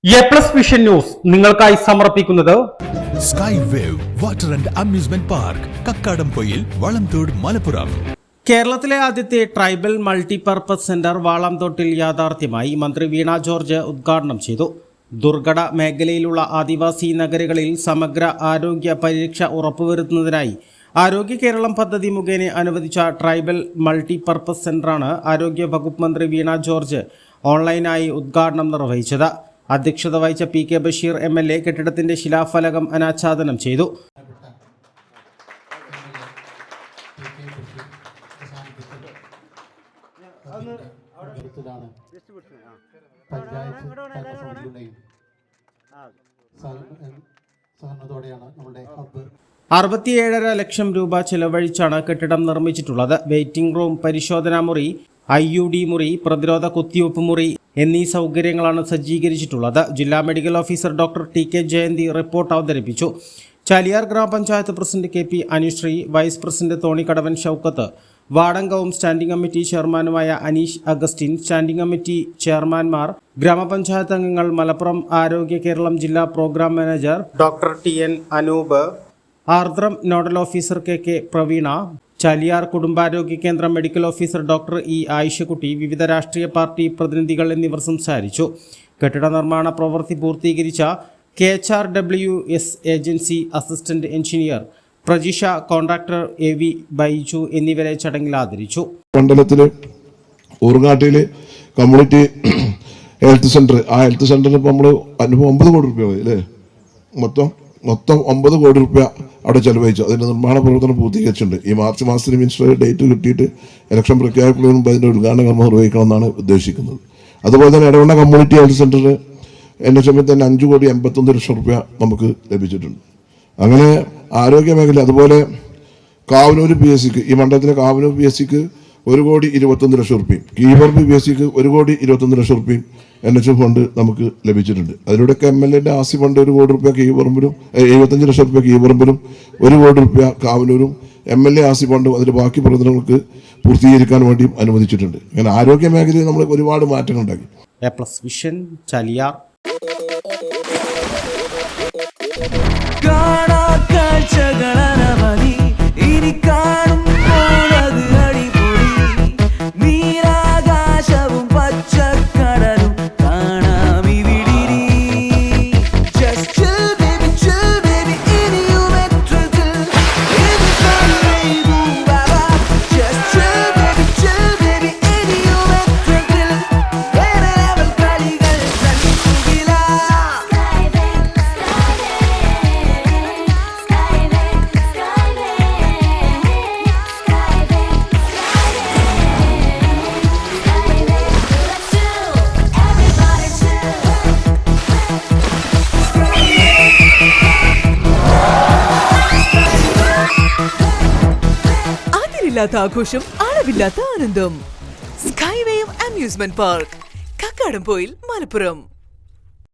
Vision news നിങ്ങൾക്കായി സമർപ്പിക്കുന്നത് sky wave water and amusement park Kakkadampoyil Valamthode Malappuram. കേരളത്തിലെ ആദ്യത്തെ ട്രൈബൽ മൾട്ടിപർപ്പസ് സെന്റർ വാളംതോട്ടിൽ യാഥാർത്ഥ്യമായി. മന്ത്രി വീണ ജോർജ് ഉദ്ഘാടനം ചെയ്തു. ദുർഘട മേഖലയിലുള്ള ആദിവാസി നഗരങ്ങളിൽ സമഗ്ര ആരോഗ്യ പരിരക്ഷ ഉറപ്പുവരുത്തുന്നതിനായി ആരോഗ്യ കേരളം പദ്ധതി മുഖേന അനുവദിച്ച ട്രൈബൽ മൾട്ടിപർപ്പസ് സെന്ററാണ് ആരോഗ്യ വകുപ്പ് മന്ത്രി വീണ ജോർജ് ഓൺലൈനായി ഉദ്ഘാടനം നിർവഹിച്ചത്. അധ്യക്ഷത വഹിച്ച പി കെ ബഷീർ MLA കെട്ടിടത്തിന്റെ ശിലാഫലകം അനാച്ഛാദനം ചെയ്തു. $67.5 ലക്ഷം ചെലവഴിച്ചാണ് കെട്ടിടം നിർമ്മിച്ചിട്ടുള്ളത്. വെയിറ്റിംഗ് റൂം, പരിശോധനാ മുറി, IUD മുറി, പ്രതിരോധ കുത്തിവയ്പ് മുറി എന്നീ സൗകര്യങ്ങളാണ് സജ്ജീകരിച്ചിട്ടുള്ളത്. ജില്ലാ medical officer doctor TK Jayanthi report അവതരിപ്പിച്ചു. ചാലിയാർ ഗ്രാമപഞ്ചായത്ത് president KP Anusree, vice president Thonikkadavan Shoukath, വാർഡംഗവും സ്റ്റാൻഡിംഗ് കമ്മിറ്റി ചെയർമാനുമായ അനീഷ് അഗസ്റ്റിൻ, സ്റ്റാൻഡിംഗ് കമ്മിറ്റി ചെയർമാൻമാർ, ഗ്രാമപഞ്ചായത്ത് അംഗങ്ങൾ, മലപ്പുറം ആരോഗ്യ കേരളം ജില്ലാ program manager doctor TN Anoop, Ardram nodal officer KK Praveena, Chaliyar കുടുംബാരോഗ്യ കേന്ദ്രം medical officer doctor E Ayishakutty, വിവിധ രാഷ്ട്രീയ പാർട്ടി പ്രതിനിധികൾ എന്നിവർ സംസാരിച്ചു. കെട്ടിട നിർമ്മാണ പ്രവൃത്തി പൂർത്തീകരിച്ച KHRWS agency assistant engineer Prajisha, contractor AV Baiju എന്നിവരെ ചടങ്ങിൽ ആദരിച്ചു. മണ്ഡലത്തിലെ ഊർങ്ങാട്ടിയിലെ കമ്മ്യൂണിറ്റി ഹെൽത്ത് സെന്റർ, ആ ഹെൽത്ത് സെന്ററിന് ഇപ്പോൾ നമ്മൾ 9 കോടി രൂപ അല്ലേ, മൊത്തം 9 കോടി രൂപ അവിടെ ചെലവഴിച്ചു. അതിൻ്റെ നിർമ്മാണ പ്രവർത്തനം പൂർത്തീകരിച്ചിട്ടുണ്ട്. ഈ മാർച്ച് മാസത്തിന് മിനിസ്റ്റർ ഡേറ്റ് കിട്ടിയിട്ട് ഇലക്ഷൻ പ്രഖ്യാപിക്കുന്നതിന് മുമ്പ് അതിൻ്റെ ഉദ്ഘാടന കർമ്മം നിർവഹിക്കണമെന്നാണ് ഉദ്ദേശിക്കുന്നത്. അതുപോലെ തന്നെ ഇടവണ്ണ കമ്മ്യൂണിറ്റി ഹെൽത്ത് സെന്ററിന് എൻ്റെ സമയത്ത് തന്നെ 5,51 ലക്ഷം രൂപ നമുക്ക് ലഭിച്ചിട്ടുണ്ട്. അങ്ങനെ ആരോഗ്യ മേഖല, അതുപോലെ കാവനൂർ PSCക്ക്, ഈ മണ്ഡലത്തിലെ കാവനൂർ PSCക്ക് 1,21 ലക്ഷം രൂപയും, കീവർബ് PSCക്ക് 1,21 ലക്ഷം രൂപയും NHM ഫണ്ട് നമുക്ക് ലഭിച്ചിട്ടുണ്ട്. അതിലൂടെയൊക്കെ MLA ആസി ഫണ്ട് 1 കോടി രൂപ കീവറമ്പിലും, 75 ലക്ഷം രൂപ കീവറമ്പിലും, 1 കോടി രൂപ കാവനൂരും MLA ആസി ഫണ്ടും അതിൻ്റെ ബാക്കി പ്രവർത്തനങ്ങൾക്ക് പൂർത്തീകരിക്കാൻ വേണ്ടിയും അനുവദിച്ചിട്ടുണ്ട്. അങ്ങനെ ആരോഗ്യ മേഖലയിൽ നമ്മൾ ഒരുപാട് മാറ്റങ്ങൾ ഉണ്ടാക്കി. വിഷൻ ചാലിയാർ. അതിരില്ലാത്ത ആഘോഷം, അളവില്ലാത്ത ആനന്ദം. Sky wave amusement park, Kakkadampoyil, Malappuram.